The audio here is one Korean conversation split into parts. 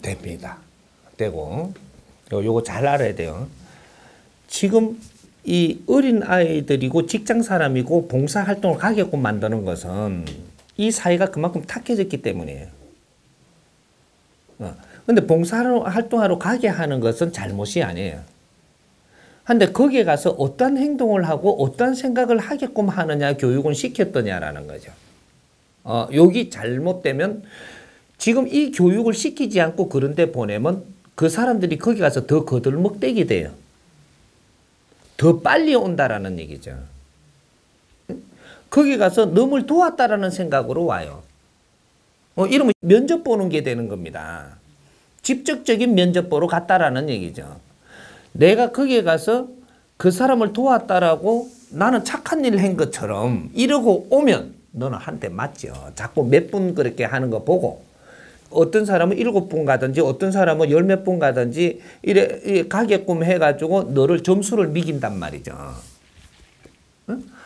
됩니다. 되고 요거 잘 알아야 돼요. 지금 이 어린 아이들이고 직장 사람이고 봉사활동을 가게끔 만드는 것은 이 사회가 그만큼 탁해졌기 때문이에요. 근데 봉사활동하러 가게 하는 것은 잘못이 아니에요. 근데 거기에 가서 어떤 행동을 하고 어떤 생각을 하게끔 하느냐 교육은 시켰더냐라는 거죠. 여기 잘못되면 지금 이 교육을 시키지 않고 그런 데 보내면 그 사람들이 거기 가서 더 거들먹대게 돼요. 더 빨리 온다라는 얘기죠. 거기 가서 너를 도왔다라는 생각으로 와요. 이러면 면접 보는 게 되는 겁니다. 직접적인 면접 보러 갔다라는 얘기죠. 내가 거기에 가서 그 사람을 도왔다라고 나는 착한 일을 한 것처럼 이러고 오면 너는 한 대 맞죠. 자꾸 몇 분 그렇게 하는 거 보고 어떤 사람은 7분 가든지 어떤 사람은 10몇 분 가든지 이래 가게끔 해가지고 너를 점수를 매긴단 말이죠.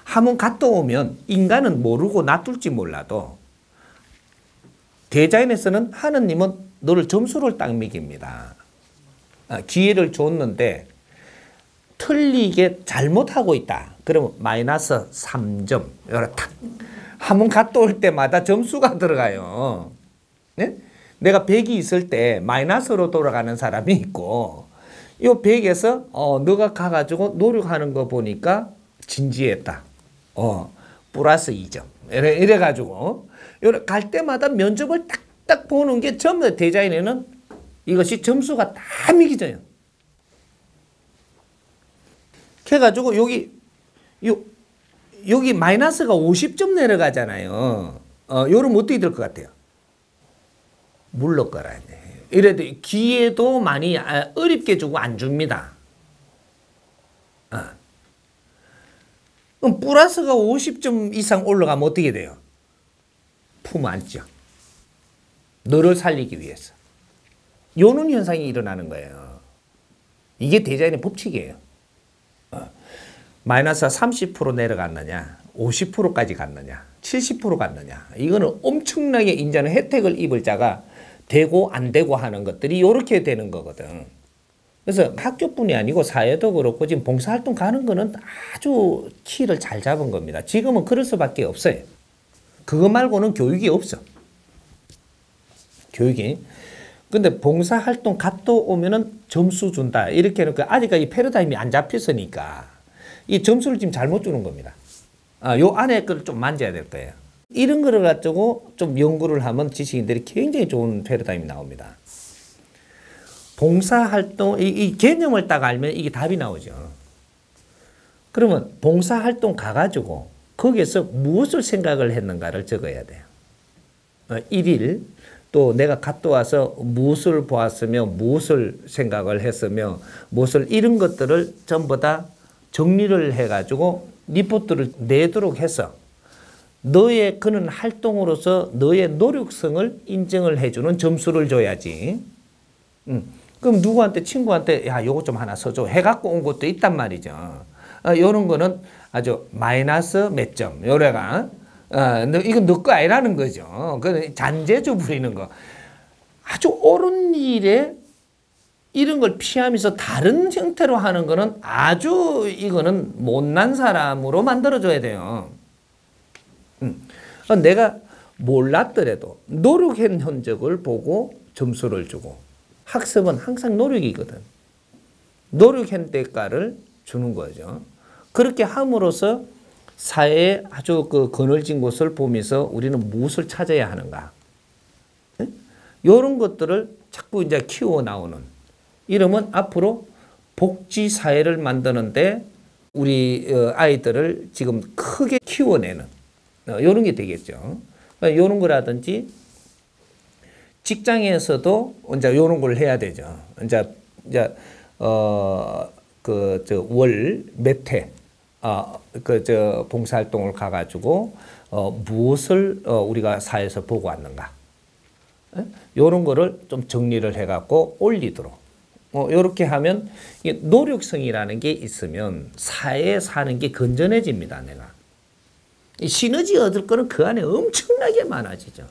한번 갔다 오면 인간은 모르고 놔둘지 몰라도 대자연에서는 하느님은 너를 점수를 딱 매깁니다. 기회를 줬는데 틀리게 잘못하고 있다. 그러면 마이너스 3점. 요래 탁. 한번 갔다 올 때마다 점수가 들어가요. 네? 내가 100이 있을 때 마이너스로 돌아가는 사람이 있고 이 100에서 너가 가가지고 노력하는 거 보니까 진지했다. 플러스 2점. 이래가지고 갈 때마다 면접을 딱딱 보는 게 전부 대자연에는 이것이 점수가 다 매겨져요. 그래가지고 여기 마이너스가 50점 내려가잖아요. 요러면 어떻게 될 것 같아요? 물러가라. 이래도 기회도 많이 어렵게 주고 안 줍니다. 그럼 플러스가 50점 이상 올라가면 어떻게 돼요? 품 안죠. 너를 살리기 위해서. 요런 현상이 일어나는 거예요. 이게 대자연의 법칙이에요. 마이너스가 30% 내려갔느냐, 50%까지 갔느냐, 70% 갔느냐. 이거는 엄청나게 인자는 혜택을 입을 자가 되고 안 되고 하는 것들이 이렇게 되는 거거든. 그래서 학교뿐이 아니고 사회도 그렇고 지금 봉사활동 가는 거는 아주 키를 잘 잡은 겁니다. 지금은 그럴 수밖에 없어요. 그거 말고는 교육이 없어. 교육이. 근데 봉사활동 갔다 오면은 점수 준다. 이렇게 해놓고 아직까지 이 패러다임이 안 잡혔으니까 이 점수를 지금 잘못 주는 겁니다. 요 안에 걸 좀 만져야 될 거예요. 이런 거를 가지고 좀 연구를 하면 지식인들이 굉장히 좋은 패러다임이 나옵니다. 봉사활동, 이 개념을 딱 알면 이게 답이 나오죠. 그러면 봉사활동 가가지고 거기에서 무엇을 생각을 했는가를 적어야 돼요. 1일, 또 내가 갔다 와서 무엇을 보았으며 무엇을 생각을 했으며 무엇을 이런 것들을 전부 다 정리를 해가지고 리포트를 내도록 해서 너의 그런 활동으로서 너의 노력성을 인정을 해주는 점수를 줘야지. 그럼 누구한테 친구한테 야 요거 좀 하나 써줘 해갖고 온 것도 있단 말이죠. 요런 거는 아주 마이너스 몇 점 요래가 이건 너 거 아니라는 거죠. 그 잔재주 부리는 거. 아주 옳은 일에 이런 걸 피하면서 다른 형태로 하는 거는 아주 이거는 못난 사람으로 만들어줘야 돼요. 내가 몰랐더라도 노력한 흔적을 보고 점수를 주고 학습은 항상 노력이거든. 노력한 대가를 주는 거죠. 그렇게 함으로써 사회에 아주 그 그늘진 곳을 보면서 우리는 무엇을 찾아야 하는가. 이런 것들을 자꾸 이제 키워 나오는. 이러면 앞으로 복지 사회를 만드는데 우리 아이들을 지금 크게 키워내는 이런 게 되겠죠. 이런 거라든지 직장에서도 이제 이런 걸 해야 되죠. 이제 월 몇 회 봉사활동을 가가지고 무엇을 우리가 사회에서 보고 왔는가. 이런 거를 좀 정리를 해갖고 올리도록. 이렇게 하면 노력성이라는 게 있으면 사회에 사는 게 건전해집니다. 내가. 시너지 얻을 거는 그 안에 엄청나게 많아지죠.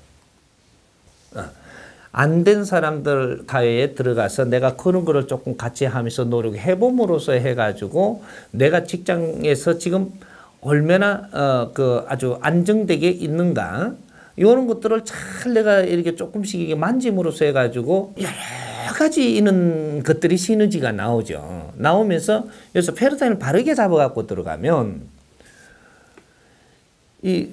안 된 사람들 사회에 들어가서 내가 그런 거를 조금 같이 하면서 노력해봄으로써 해가지고 내가 직장에서 지금 얼마나 그 아주 안정되게 있는가 이런 것들을 잘 내가 이렇게 조금씩 이게 만짐으로써 해가지고 여러 가지 이런 것들이 시너지가 나오죠. 나오면서 여기서 패러다임을 바르게 잡아갖고 들어가면 이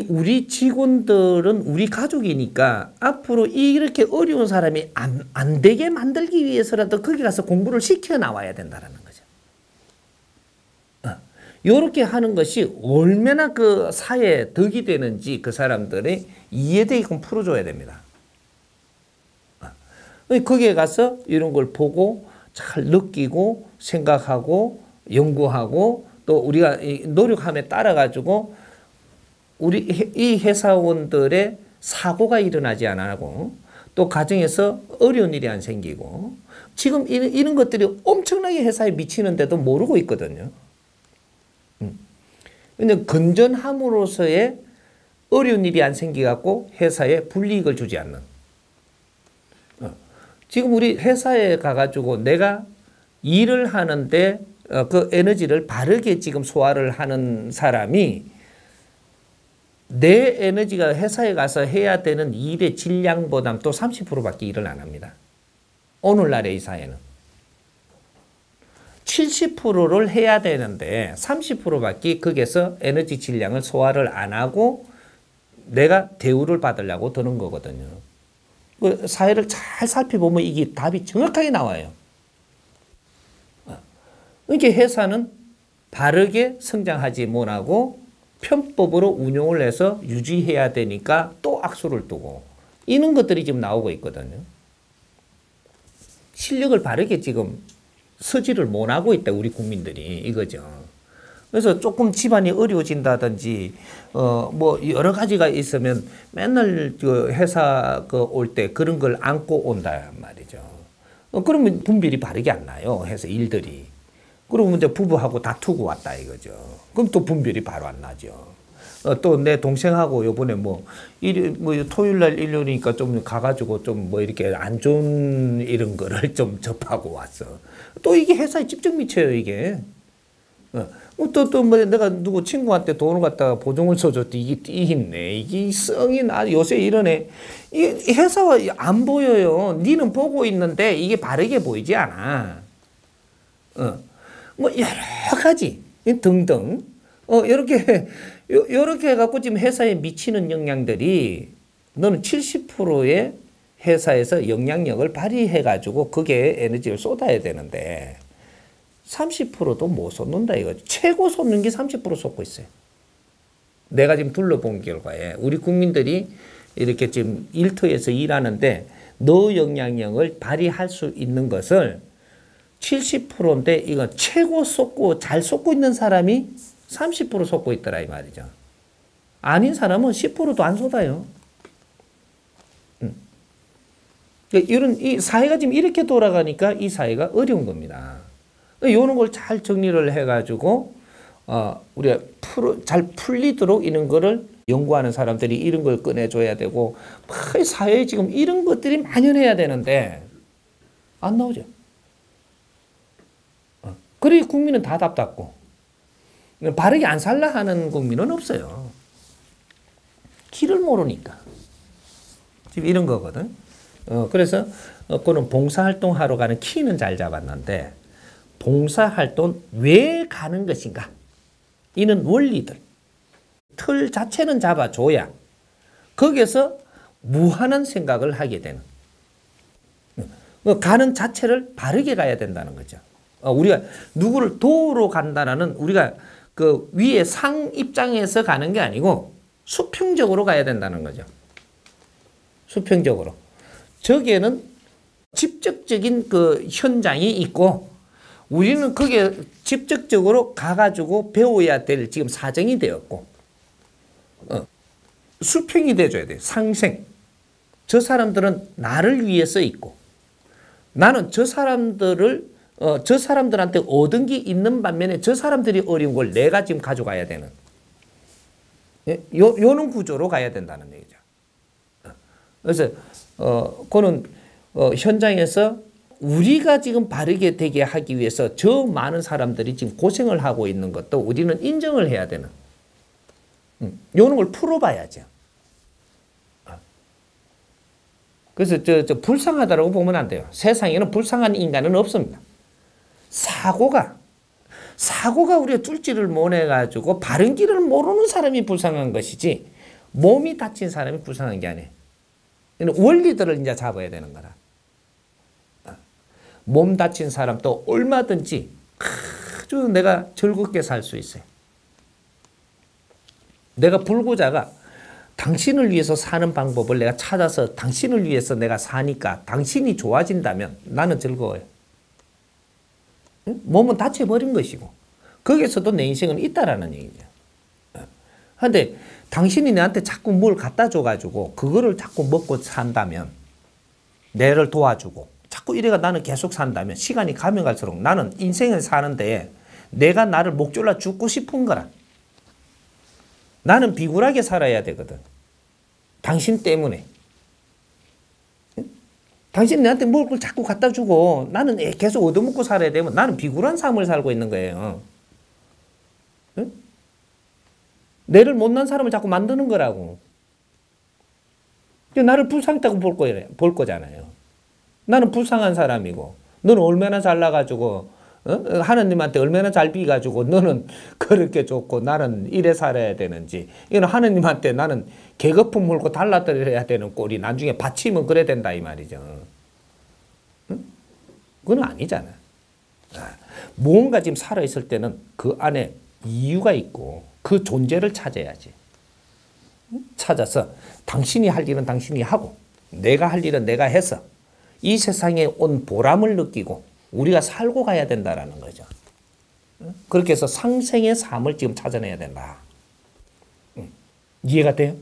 우리 직원들은 우리 가족이니까 앞으로 이렇게 어려운 사람이 안 되게 만들기 위해서라도 거기 가서 공부를 시켜 나와야 된다는 거죠. 이렇게 하는 것이 얼마나 그 사회에 덕이 되는지 그 사람들이 이해되게끔 풀어줘야 됩니다. 거기에 가서 이런 걸 보고 잘 느끼고 생각하고 연구하고 또 우리가 노력함에 따라 가지고 우리 이 회사원들의 사고가 일어나지 않고 또 가정에서 어려운 일이 안 생기고 지금 이런 것들이 엄청나게 회사에 미치는데도 모르고 있거든요. 근데 건전함으로써의 어려운 일이 안 생기갖고 회사에 불이익을 주지 않는. 지금 우리 회사에 가가지고 내가 일을 하는데 그 에너지를 바르게 지금 소화를 하는 사람이 내 에너지가 회사에 가서 해야 되는 일의 질량보다 또 30%밖에 일을 안 합니다. 오늘날의 이 사회는. 70%를 해야 되는데 30%밖에 거기에서 에너지 질량을 소화를 안 하고 내가 대우를 받으려고 드는 거거든요. 그 사회를 잘 살펴보면 이게 답이 정확하게 나와요. 그러니까 회사는 바르게 성장하지 못하고 편법으로 운용을 해서 유지해야 되니까 또 악수를 두고 이런 것들이 지금 나오고 있거든요. 실력을 바르게 지금 서지를 못하고 있다 우리 국민들이 이거죠. 그래서 조금 집안이 어려워진다든지 뭐 여러 가지가 있으면 맨날 그 회사 올 때 그런 걸 안고 온다 말이죠. 그러면 분별이 바르게 안 나요. 회사 일들이. 그러면 이제 부부하고 다투고 왔다 이거죠. 그럼 또 분별이 바로 안 나죠. 또 내 동생하고 요번에 뭐 토요일 날 일요일이니까 좀 가가지고 좀 뭐 이렇게 안 좋은 이런 거를 좀 접하고 왔어. 또 이게 회사에 집중 미쳐요 이게. 또 뭐 내가 누구 친구한테 돈을 갖다가 보증을 써줬더니 이게 있네. 이게 성이 나 요새 이러네. 이 회사가 안 보여요. 니는 보고 있는데 이게 바르게 보이지 않아. 뭐 여러 가지 등등 요렇게 해갖고 지금 회사에 미치는 영향들이 너는 70%의 회사에서 영향력을 발휘해가지고 거기에 에너지를 쏟아야 되는데 30%도 못 쏟는다 이거죠. 최고 쏟는 게 30% 쏟고 있어요. 내가 지금 둘러본 결과에 우리 국민들이 이렇게 지금 일터에서 일하는데 너 영향력을 발휘할 수 있는 것을 70%인데 이거 최고 쏟고 잘 쏟고 있는 사람이 30% 쏟고 있더라 이 말이죠. 아닌 사람은 10%도 안 쏟아요. 이런 이 사회가 지금 이렇게 돌아가니까 이 사회가 어려운 겁니다. 이런 걸 잘 정리를 해가지고 우리가 잘 풀리도록 이런 거를 연구하는 사람들이 이런 걸 꺼내줘야 되고 사회에 지금 이런 것들이 만연해야 되는데 안 나오죠. 그래 국민은 다 답답고 바르게 안 살라 하는 국민은 없어요. 길을 모르니까. 지금 이런 거거든. 그래서 그는 봉사활동 하러 가는 키는 잘 잡았는데 봉사활동 왜 가는 것인가? 이는 원리들. 틀 자체는 잡아줘야 거기에서 무한한 생각을 하게 되는. 가는 자체를 바르게 가야 된다는 거죠. 우리가 누구를 도우러 간다라는 우리가 그 위에 상 입장에서 가는 게 아니고 수평적으로 가야 된다는 거죠. 수평적으로. 저기에는 직접적인 그 현장이 있고 우리는 거기에 직접적으로 가가지고 배워야 될 지금 사정이 되었고 수평이 돼줘야 돼요. 상생. 저 사람들은 나를 위해서 있고 나는 저 사람들한테 얻은 게 있는 반면에 저 사람들이 어려운 걸 내가 지금 가져가야 되는 요런 구조로 가야 된다는 얘기죠. 그래서 그는 현장에서 우리가 지금 바르게 되게 하기 위해서 저 많은 사람들이 지금 고생을 하고 있는 것도 우리는 인정을 해야 되는. 이런 걸 풀어봐야죠. 그래서 저 불쌍하다라고 보면 안 돼요. 세상에는 불쌍한 인간은 없습니다. 사고가 우리가 뚫지를 못해가지고 바른 길을 모르는 사람이 불쌍한 것이지 몸이 다친 사람이 불쌍한 게 아니에요. 원리들을 이제 잡아야 되는 거라. 몸 다친 사람도 얼마든지 아주 내가 즐겁게 살 수 있어요. 내가 불구자가 당신을 위해서 사는 방법을 내가 찾아서 당신을 위해서 내가 사니까 당신이 좋아진다면 나는 즐거워요. 몸은 다쳐버린 것이고 거기서도 내 인생은 있다라는 얘기죠. 그런데 당신이 내한테 자꾸 뭘 갖다 줘가지고 그거를 자꾸 먹고 산다면 내를 도와주고 자꾸 이래가 나는 계속 산다면 시간이 가면 갈수록 나는 인생을 사는데 내가 나를 목졸라 죽고 싶은 거라. 나는 비굴하게 살아야 되거든. 당신 때문에. 당신 내한테 뭘 자꾸 갖다 주고 나는 계속 얻어먹고 살아야 되면 나는 비굴한 삶을 살고 있는 거예요. 응? 내를 못난 사람을 자꾸 만드는 거라고. 나를 불쌍하다고 볼 거잖아요. 나는 불쌍한 사람이고 너는 얼마나 잘나가지고 하느님한테 얼마나 잘 비가지고 너는 그렇게 좋고 나는 이래 살아야 되는지 이건 하느님한테 나는 계급품 물고 달라드려야 되는 꼴이 나중에 받치면 그래야 된다 이 말이죠. 응? 그건 아니잖아. 무언가 지금 살아있을 때는 그 안에 이유가 있고 그 존재를 찾아야지. 찾아서 당신이 할 일은 당신이 하고 내가 할 일은 내가 해서 이 세상에 온 보람을 느끼고 우리가 살고 가야 된다라는 거죠. 그렇게 해서 상생의 삶을 지금 찾아내야 된다. 이해가 돼요?